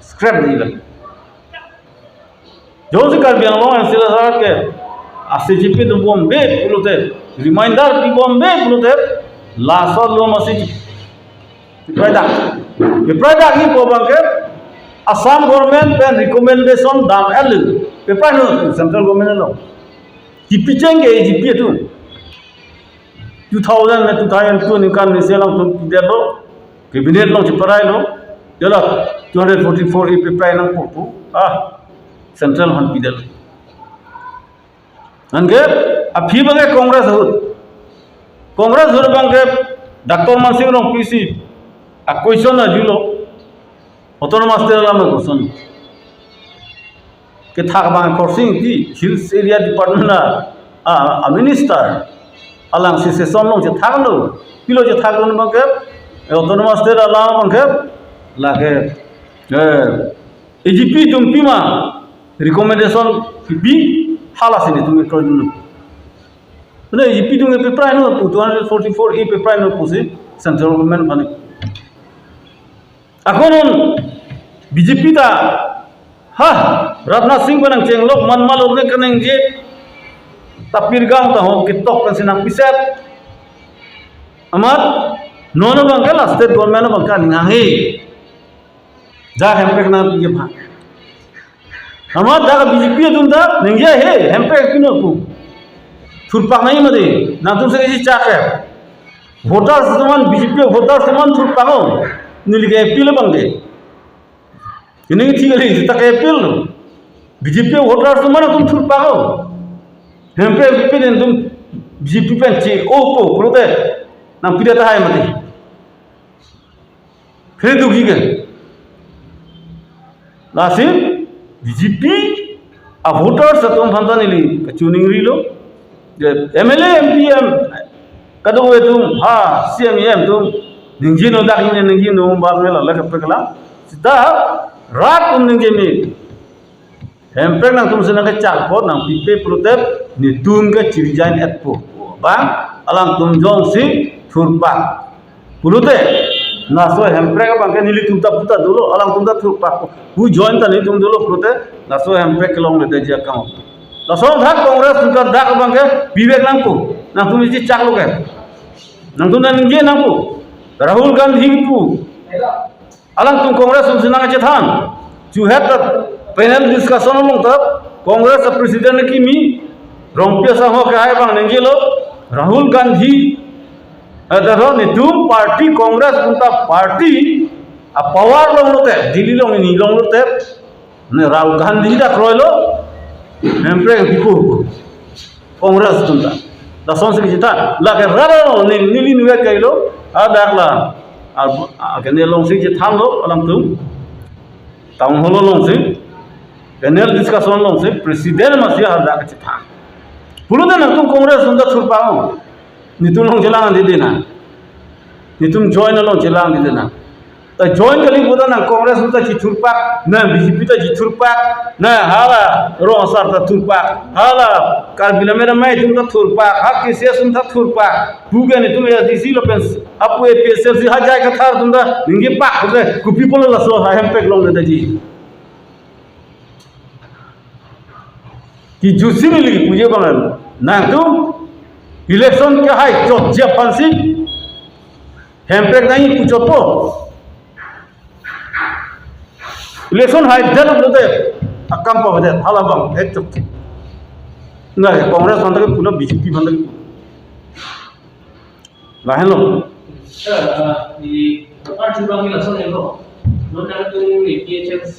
scrap नहीं लगे जो से कर बियांग लोग ऐसे लगा के ACGP तो बॉम्बे पुलोते रिमाइंडर भी बॉम्बे पुलोते लास्ट लो मसीज पेपरा की पोबंग के असम गवर्नमेंट पे रिकमेंडेशन दाम एल पेपरा नो सेंट्रल गवर्नमेंट लो की पिचेंगे ACGP तो 2000 में 2002 निकाल निसे लो तुम पिदे लो कैबिनेट लो चिपराय लो जला 244 ए पेपरा नंग पोपु सेंट्रल हन पिदे लो अंगे अभी बगे कांग्रेस हो बंगे डॉक्टर मानसिंह रो पीसी आ क्वेश्चन जुलो ऑटोनोमस तेला में क्वेश्चन के थाक बांग कोर्सिंग ती हिल्स एरिया डिपार्टमेंट आ मिनिस्टर अलांग सेशन लो जे थाक लो पिलो जे थाक लो बंगे ऑटोनोमस तेला ला बंगे लागे AGP तुम पीमा रिकमेंडेशन बी hala sini tu mikro dulu. Jadi AGP tu ngepi pray no 244 e pe pray no pusi central government bani. Aku non BJP ta ha Rajnath Singh banang cenglok man malok ne kaneng je tapir gang ta ho kitok kan sinang piset. Amat nono bangkala state government bangka ningahe. Jah hempek na ye bha. हमार जागा BJP तुमदा नंगे है हमपे किनो को थुरपा नहीं मदे ना तुमसे किसी चाके वोटर समान BJP वोटर समान थुरपा हो निलगे अपील बंगे इन्हें ठीक है तक अपील BJP वोटर समान तुम थुरपा हो हमपे अपील तुम BJP पे चे ओपो प्रोते ना पिरता है मदे फिर दुखी के लासिम BJP a voters तुम फंसा नहीं ली चुनिंग री लो MLA MPM कदो वे तुम हाँ CMM तुम निंजी नो दाखिल ने निंजी नो बाल में लल्ला कप्पे कला सीधा रात तुम निंजी में हेम्पेक ना तुम से ना के चाक पो ना पीपे प्रोटेप नि तुम के चिरिजाइन एटपो बांग अलांग तुम जों सी थुरपा पुरुते ना सो हेम्पेक बांग के नीली तुम ता पुता दलो अलांग तुम ता थुरपा हु जॉइन ता नहीं तुम दलो प्रोते ना सो हेम्पेक लोंग ले दे काम ना सो भाग कांग्रेस तुम का दाग बांग के विवेक नाम को ना तुम इसी चाक लोग है ना तुम ना निंजे नाम को राहुल गांधी को अलांग तुम कांग्रेस तुम से ना के थान you have the panel discussion लोग तब कांग्रेस प्रेसिडेंट की मी रोंपिया सा हो क्या है बांग निंजे लो राहुल गांधी अदरो नितुम पार्टी कांग्रेस उनका पार्टी आ पावर लोग लोते दिल्ली लोग नहीं लोग लोते ने राहुल गांधी दा क्रोलो हेम्प्रे बिको कांग्रेस तुमता दसों से किसी था लगे रारो ने नीली निवे कइलो आ दाखला आ केने लोग से जे थाम लो अलम तुम टाउन हॉल लोग से पैनल डिस्कशन लोग से प्रेसिडेंट मसिया हर दा के था पुरो देना तुम कांग्रेस उनका छुपाओ नितुम लोग चला दे देना नितुम जॉइन लोग चला दे देना तो जॉइन कली बोला ना कांग्रेस उनका चिथुरपा ना BJP ता चिथुरपा ना हाला रो सर ता थुरपा हाला कारबिला मेरा मैं तुम ता थुरपा हा किसे सुन ता थुरपा बुगे ने तुम एसडीसी लोपेंस अपो एपीएसएल से हा जाय का थार तुम दा निंगे पा दे कुपी पोलो लसो हा हेम्पेक लोग दे जी कि जुसी में लगी पूजे बंगल ना तुम इलेक्शन के हाई चोचे फंसी हेम्पेक नहीं पूछो तो इलेक्शन हाई जल बोलते अकम पर बजे हाला बंग एक चुप ना कांग्रेस बंद के पूरा BJP बंद के लाहन लो ये पार्टी बंग इलेक्शन है लो नोट ना तो PHMC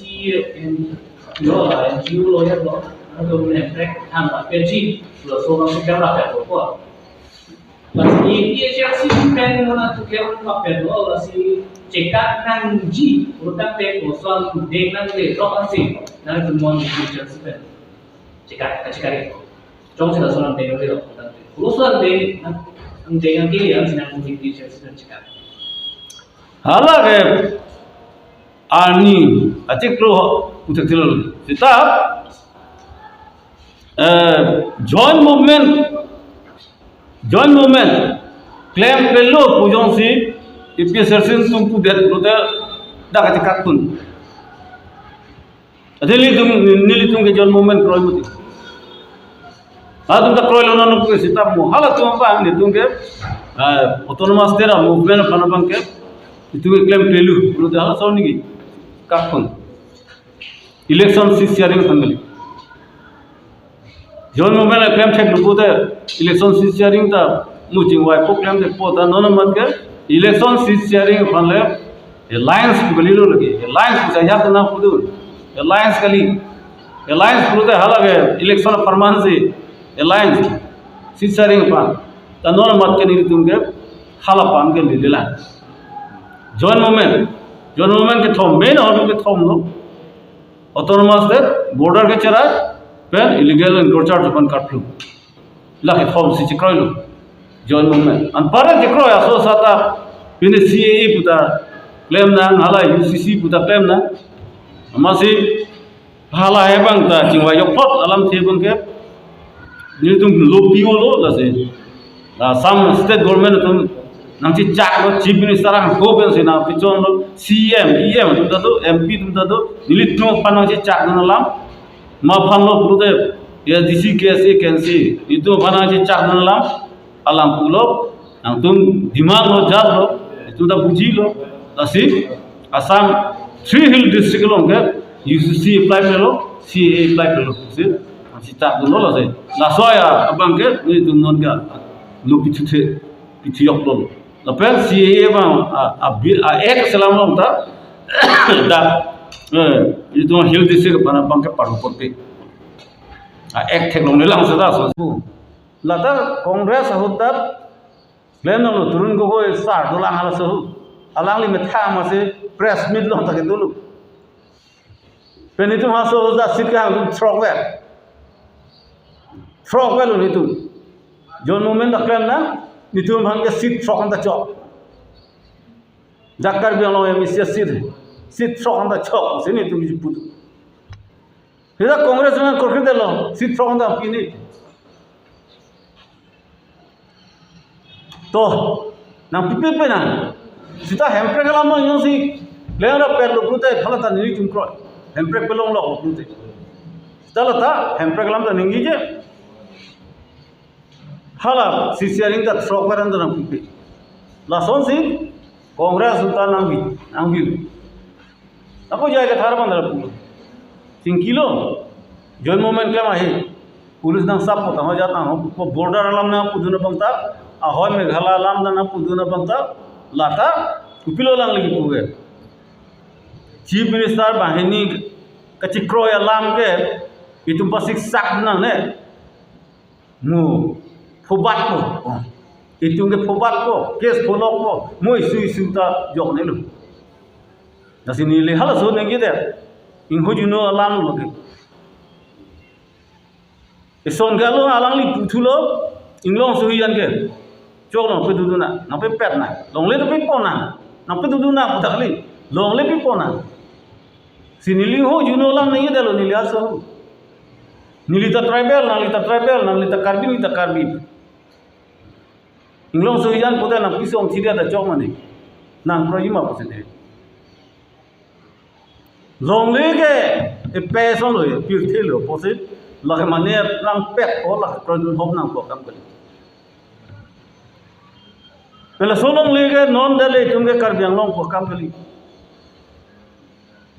लो NGO लो यार लो तो हेम्पेक हम पेजी लो सो बंग के क्या है तो Mas PHMC pen na tu kaya papel lo si cekat nang ji utak pe ko soal deng nang le rokan si nang tu mon PHMC pen cekat jong se da soal deng le rokan lo soal deng nang deng ke yang sinang PHMC pen cekat hala ke ani acik lo utak tilo kita joint movement claim pello pujon si ipsrsin tumpu det prote daga tikatun Nili tum ke John movement kroy muti. Tum ta kroy lo na ko si ta mo hala tum ba ni tum ke autonomous tera movement panabang ke itu claim telu lu hala saw ni ki kakun election si sharing pangali. John movement claim thek lu de election si sharing ta mujing wai ko claim de po ta non mat ke election si sharing panle alliance galilo lagi alliance sa ya na pudu alliance kali alliance pudu hala ge election permanency alliance si sharing pan ta non mat ke ni tum ke hala pan ke lila join movement ke thom main or ke thom no autonomous de border ke chara pen illegal encroachment upon curfew la ke thom si chikroilo join movement an para chikro aso sata pine CAE puta claim na hala UCC puta claim na amasi hala hebang ta chingwa yokpot alam thebang ke ni tum lopiyo lo la se some state government tum nangchi chak lo chief minister ang go ben sina pichon lo CM EM tum ta do MP tum ta do nilit no panang chi chak na lam ma phan lo pude SDC KSA KNC itu panang chi chak na lam alam pulo ang tum dimag lo jat lo tum ta buji lo asi Assam 3 hill district lo ke UCC apply lo CA apply lo se chi chak no lo se la soya abang ke ni tum non ka lo pichute pichiyok lo lapel CA bang a ek salam lo ta da itu hill district bana bang ke paru pote a ek thek lo ne lang sa da so lata congress hudda plan lo turun go sar do lang hala so alang li metha ma se press meet lo ta ke dulu penitu ha so da sikha frog well ni tu John movement da claim na ni tu bang ke sit frog on the chop jakar bi lo em sit frog on the chop se ni tu ji putu hida congress na korke delo sit frog on the pini to nang pipe na sita hempre kala mo yung si lera per lo krute phala ta ni tum kro hempre pelong lo krute tala ta hempre kalam ta ningi je hala sisiaring ta trokaran da pipe la son si congress ta nangi ako jai ka thar bandar pulo 5 kilo join movement claim ahe police ना सब पता हो जाता हूँ को border अलाम ना पुदुना पंता ahoy meghala alam na puduna bangta lata upilo lang lagi puge chief minister bahini kachikro alam ke itu pasik sak na ne mu phobat ko itu ke phobat ko case follow ko mu isu ta jok ne lu nasini le hala so ne ge de inho juno alam lagi ison galo alang li puthulo inglong suhian ke chok long pe duduna na pe pet na long le pe pona na pe duduna putakli long le pe pona sinili ho juno lang nahi delo nilia so nilita tribal nalita karbi inglong suhian puta na pisong chiria da chok mane nang projima pasene long le ke e pe so lo pir thelo posit lage mane nang pet ko la projun hom nang ko kam kali pela solong lege non dale tumge kar biang long ko kam kali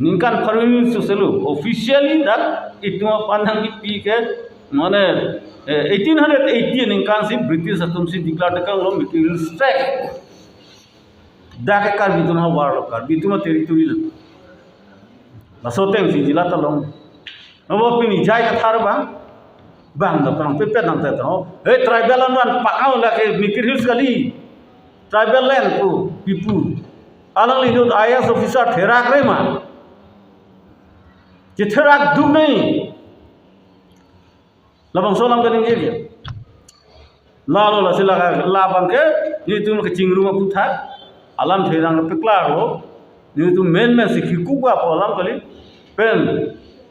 ninkan permit suselu officially that itma panang ki pi ke mane 1880 ninkan si british atum si declare ka lo material strike da ke kar bituna war lo kar bituma territory la soteng si jila ta long no pini jai ka thar bang da pang pepe nang ta ho e tribal an pakau la ke mikir hills kali tribal land ko pipu alang li dot IAS officer therak re ma je therak du nei labang solam ka ning je la lo la sila la bang ke ni tu ke chingru ma putha alam therang pekla ro ni tu men sikhi ku ba alam kali pen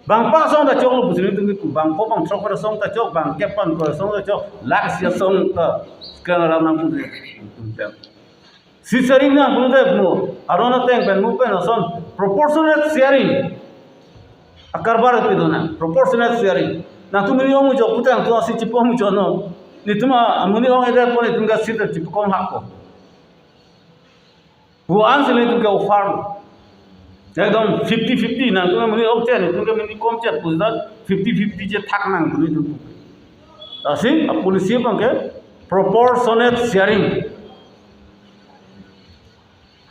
bang pa song da chok lu pusini tu ku bang ko bang chok ra song ta chok bang ke pan ko song ta chok lak sia song ta skana ram nam pu si sharing na bunu de mo arona teng pen mo pen son proportionate sharing akarbar pe dona proportionate sharing na tu muni omu jo putang tu asi chipo mu jo no ni tuma muni ong eda pone tunga sita chipo kom hakko bu ansele tunga ofar ekdom 50-50 na tunga muni ok chen tunga muni kom chat puzda 50-50 je thak nang muni tu asi polisi bangke proportionate sharing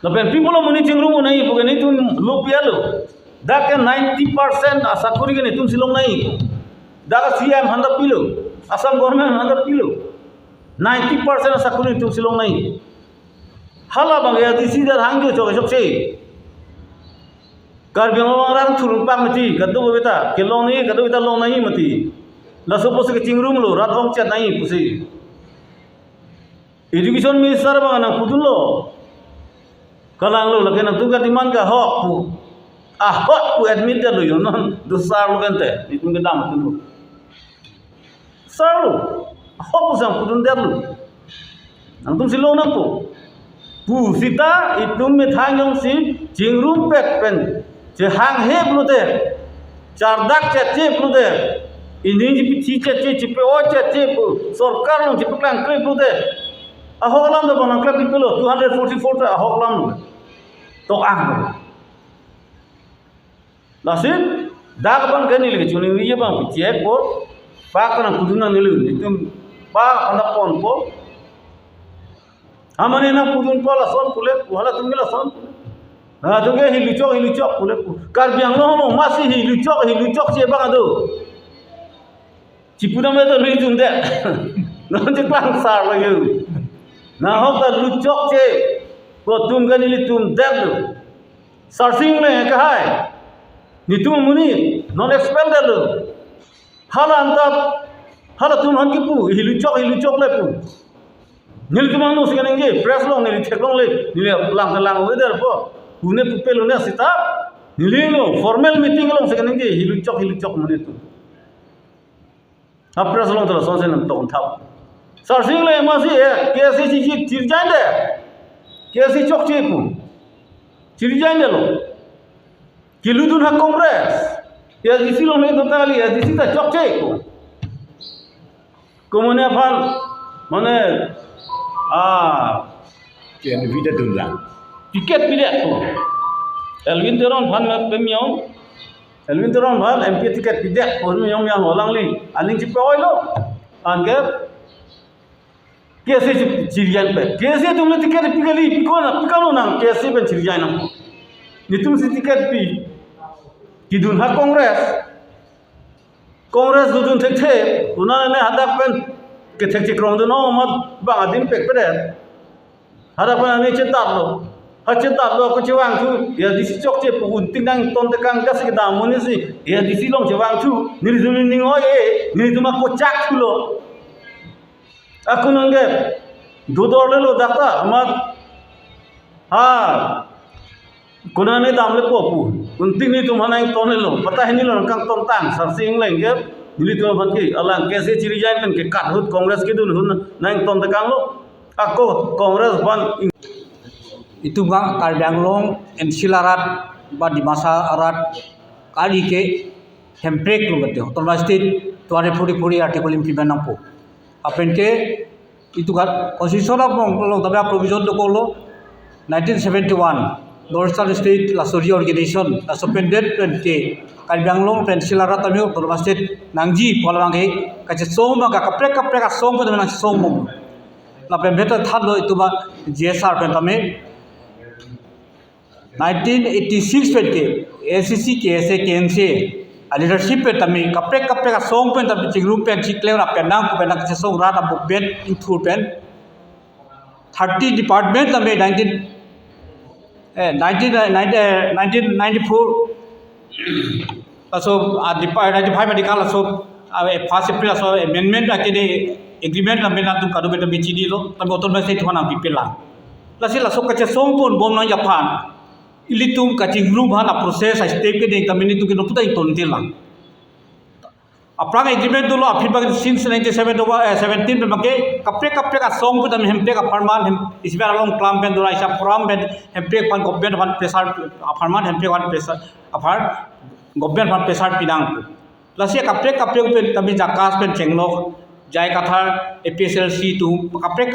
the people muni chingru nahi pugani tun lupia lo dak 90% asa kuri gani tun silong nahi dak CM 100 kilo Assam government 100 kilo 90% asa kuri tun silong nahi hala bang ya disi dar hangjo chok chok se kar bang rang thurung pang mati kadu beta kelong nahi kadu beta long nahi mati laso pos ke chingru lo rat hong chat nahi pusi education minister bang na kudun lo kalang lo lagi nak tugas di mana hok pu hok pu admit dah lo yo non dosar lo kan te itu kita dah tu sar lo hok pu sam kudun dah lo nang tum silong nak pu sita itu methang yang si jingrum pek pen je hang he lo te chardak che lo te ini ji che pe o che pu sarkar lo ji plan kre lo te ahok lam dah bang klub itu lo 244 ta ahok lam lo tok ang lasit dak bang kani lagi cuni wiye bang cek bo pak na kuduna nilu itu pa anda pon po amane na kudun po la son pule wala tungela son na tunge hiluchok pule kar biang lo mo masih hiluchok je bang ado cipuna me to lui tunde no je pang sar lagi na hok ta luchok je ko tum gani li tum delu searching le kahai ni tum muni non expel delu hala anta hala tum han ki pu hiluchok le pu nil tum no siganenge press long ni theklong le ni lang weather po pune pu pelo ne sita ni lo formal meeting long siganenge hiluchok muni tu ha press long to so sen nam ton thap searching le masih KC cirjain deh KC cok cepu cirjain deh lo kiludun hak kongres ya disi lo nih total ya disi tak cok cepu kemudian apa mana Kian vida dulang. tiket pilih tu Elvin Teron pan pemiong Elvin Teron pan MP tiket pilih pemiong yang holang li aning cipu oi lo anggap कैसे चिड़ियान पे कैसे तुमने ticket पिकली Piccolo ना कैसे पे चिड़ियान ना नितुम से टिकट पी कि दुनहा कांग्रेस दुदुन थे उन्होंने हदाक पेन के थे क्रोंद नो मत बादिन पेक पे हदाक पेन ने चेता लो को चेवांग थु या दिसी चोक चे पुन तिंगांग तोन तकांग गस के दामुनि से या दिसी लोंग चेवांग थु निरजुनि निंगो ए निरजुमा को चाक थुलो aku nangge dudor le lo dakta amat kunane damle popu unting ni tumhana ing tone lo pata hini lo kang tom tang sarsing lenge dili tu bhanki alang kaise chiri jain kan ke kat hut congress ke dun hun nang tom takang lo ako congress ban itu bang Karbianglong Ensilarat ba di masa arat kali ke hemprek lo bete hotel state 244 article implement nampo apen ke itu kan constitution of lo tabia provision to ko lo 1971 Northern State Lasori Organization la suspended ke Karbianglong Ensilarat tamio hotel state nangji polawang ke ka song ma ka kaprek ka song pa na song mo la pen beta thad lo itu ba GSR pen tame 1986 पे के ACC के ऐसे केंसे leadership पे तमी कपड़े का song पे तब चिंगरूम पे चिकले और पे नाम पे ना के सॉन्ग रात अब बेन इंथुर पेन 30 डिपार्टमेंट तमे 1994 असो डिपार्टमेंट 95 मेडिकल असो फर्स्ट अप्रैल असो अमेंडमेंट के एग्रीमेंट तमे ना तुम कादो बेटा बिचिनी लो तमे ओतन में से थोना बिपेला लसी लसो के सॉन्ग पोन बोम ना Japan ilitum kacing rumah na proses step ke deng kami ni tu kena putai tontil lang. Aprang agreement dulu akhir bagi since 1917 memang kapre ka song pun kami hempe ka farman isbiar along plan pen dulu isap program pen hempe pan government pan pesar farman hempe pan pesar apar government fan pesar pinang pu lasi kaprek pen kami jakas pen chenglok jai kathar APSLC tu kaprek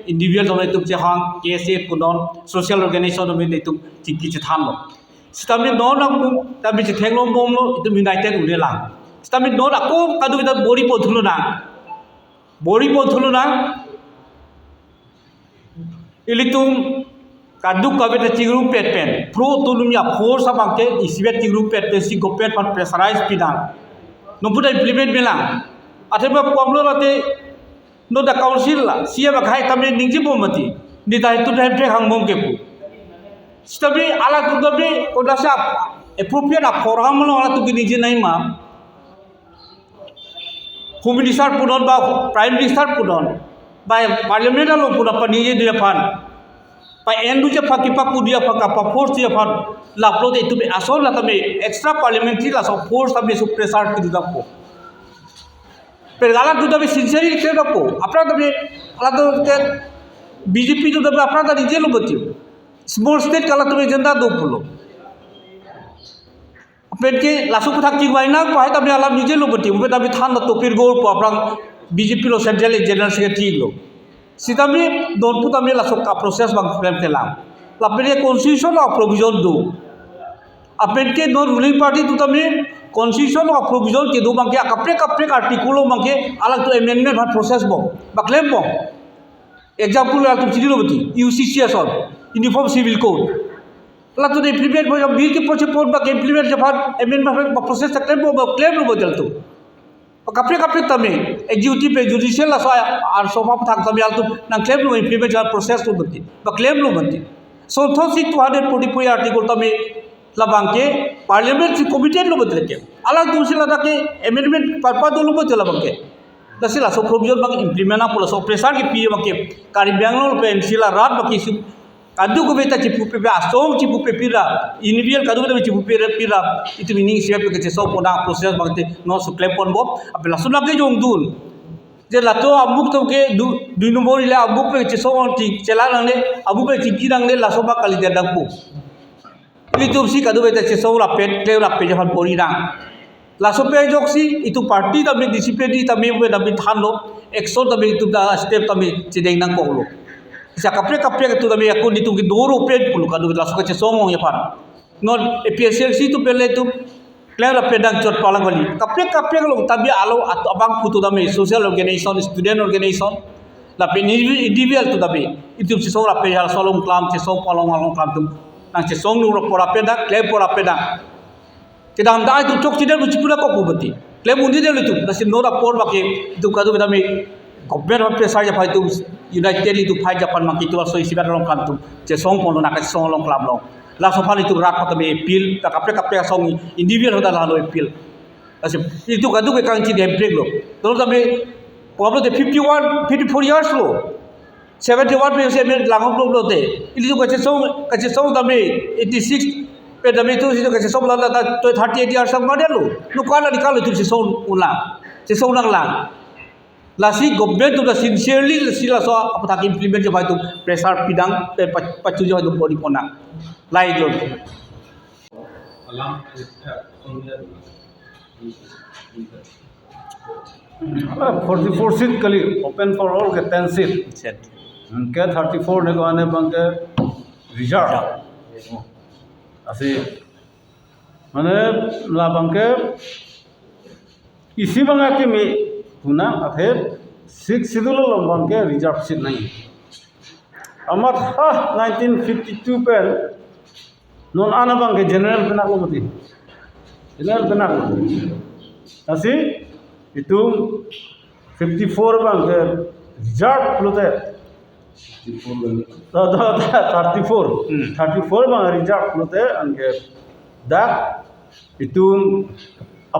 individual dome tu jehang KSA pudon social organization dome tu tiki chethan lo stami non aku tapi cethenglo bom lo itu united ule lang stami non aku kadu kita bori pothulu na ilitum kaduk kabeta cingru pet pen pro tulumya force abangke isibet cingru pet si gopet pan pressurize pidang nompuda implement melang atheba pamlo rate no da council la sia ba khai tamne ningji bomati ni dai tu dai pre hang bom ke pu stabi ala tu gabe odasa appropriate forum lo ala tu ningji nai ma home minister pudon ba prime minister pudon ba parliament lo pudon pa nije dia pan pa endu je pakipa pudia pakapa force dia pan laplo de tu be asol la tame extra parliamentary la so force tame su pressure ki dida ko per ala tu tame sincerely ke dako apna tame ala to ke BJP tu tame apna ta nije lo bati small state kala tame janda do pulo पेट के लासु कुथाक की वाइना को है तब आला निजे लो बटी ube तब थान तो फिर गोल को अपना बीजेपी लो सेंट्रल जनरल सेक्रेटरी लो सीता में दोनपु तब लासु का प्रोसेस बंग फ्रेम तेला लापेरे कॉन्स्टिट्यूशन ऑफ प्रोविजन दो अपेट के नॉन रूलिंग पार्टी तो तब कॉन्स्टिट्यूशन ऑफ प्रोविजन के दो बंगे कपरे आर्टिकल बंगे अलग तो अमेंडमेंट हर प्रोसेस बो बक्लेम बो एग्जांपल तुम चिड़ी लो बटी यूसीसीएस और यूनिफॉर्म सिविल कोड ला तो इम्प्लीमेंट हो बिल के पीछे पोट बा इम्प्लीमेंट जब अमेंडमेंट प्रोसेस तक क्लेम लो बदल तो कपरे तमे एग्जीक्यूटिव पे जुडिशियल ला आर सोफा थाक तमे आल तो ना क्लेम लो इम्प्लीमेंट जब प्रोसेस लो बदती बा क्लेम लो बदती सो थो सी 244 आर्टिकल तमे लबांग के पार्लियामेंट कमिटेड लो बदल के अलग दूसरे लगा के अमेंडमेंट पर्पा दो लो बदल लबांग के दसे ला सो प्रोविजन बा इम्प्लीमेंट ना पुला सो प्रेशर के पी बा के कारी बेंगलोर पे एनसीला रात बा की kadu ko beta chipu pe asong chipu pe pira individual kadu ko chipu pe pira itu meaning siap ke che so pona process bagte no so claim pon bob apela sunap ke jong dul je lato abuk to ke du number ila abuk pe che so on ti chela lang le abuk pe chiki rang le la so ba kali da pu ili tu si kadu beta che so la pet le la pe jahan pori rang la so pe joksi itu party ta me discipline ta me be da bi than lo action ta me tu da step ta me che deng nang ko lo sa kapre ke tu dami aku ditu ki doro ped pulu kadu la suka che somong ya par non APSLC tu pele tu clear pedang chot palang wali kapre lo tabi alo atau abang putu dami social organization student organization la pe individual tu dami itu si so la pe hal solong klam che so palong klam tu nang che song nu pora pedang clear pora pedang kedam dai tu tok chidel bu chipula ko bubati clear mundi de tu nasi no ra por ba ke tu kadu dami government of pressure jap tu united itu phai japan maki tu so isibar long kan tu che song pon na ka song long club long la so phali tu rak pa me appeal ta kapre song individual hoda la lo appeal ase itu kadu ke kang chi dem break lo to ta me problem de 54 years lo 71 pe se me lang lo te ili tu ka che song ta me 86 pe da me tu si ka che song la ta 38 years sang ma de lo nu ka la nikalo tu se song ulang se song lang lasi government tu dah sincerely sila so apa tak implement je tu pressure pidang pacu je tu body pona lai jo alam 44 seat kali open for all ke 10 seat ke 34 ne ko ane bang ke reserve asi mane la bang ke isi bang ke me Pune अथेर 6 schedule लंबन के reserve seat नहीं अमर 1952 पर non आनबंग के general बना लो मती general बना लो असी इतु 54 बंग के रिजर्व लोते 34 बंग रिजर्व लोते अनके दा इतु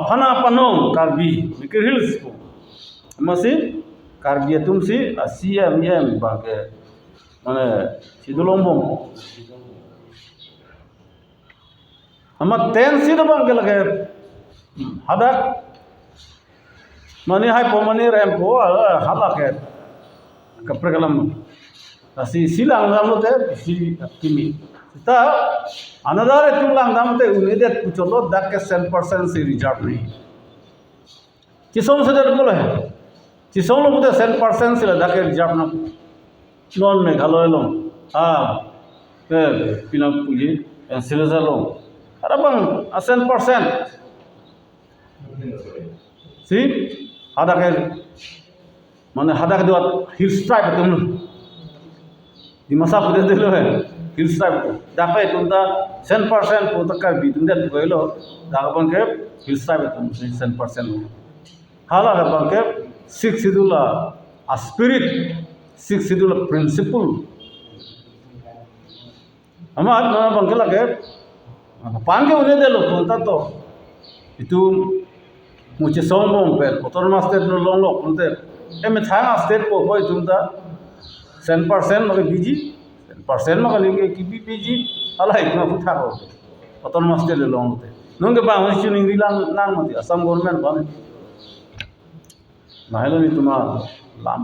अपना अपनों कार्बी मिकर हिल्स को masih karbi atum si CMM bangke mana sidolombong amat 10 si bangke lage hadak mani hai pomani rempo halake kapre kalam asi silang lalu te si kimi ता another itu lang dam te unidet pucholo dak ke 100% से reserve नहीं चिसों से जब बोले चिसों लोग तो 100% से dak के रिजर्व ना नॉन में घालो लो के पिना पुजी सिलेजा लो अरे बंग 100% सी ada ke mana ada ke dua hill strike tuh di masa pada dulu hill strike dapat itu dah 100% putar kar bitung dia tu kalau dah bang ke hill strike itu 100% hala dah bang ke six itu lah a spirit six itu lah principle amat mana bang ke lagi panggil udah dulu putar tu itu मुझे सोमों पे उत्तर master no लोंग लो पुनते M थांग state को कोई तुमदा 100% मगे बीजी 100% मगे लेके की बीजी अला इतना फुटा हो उत्तर मास्टर ले लोंग ते नोंगे बा हम चुनिंग रिलांग नांग मते असम गवर्नमेंट बने नाहलो नि तुमा लाम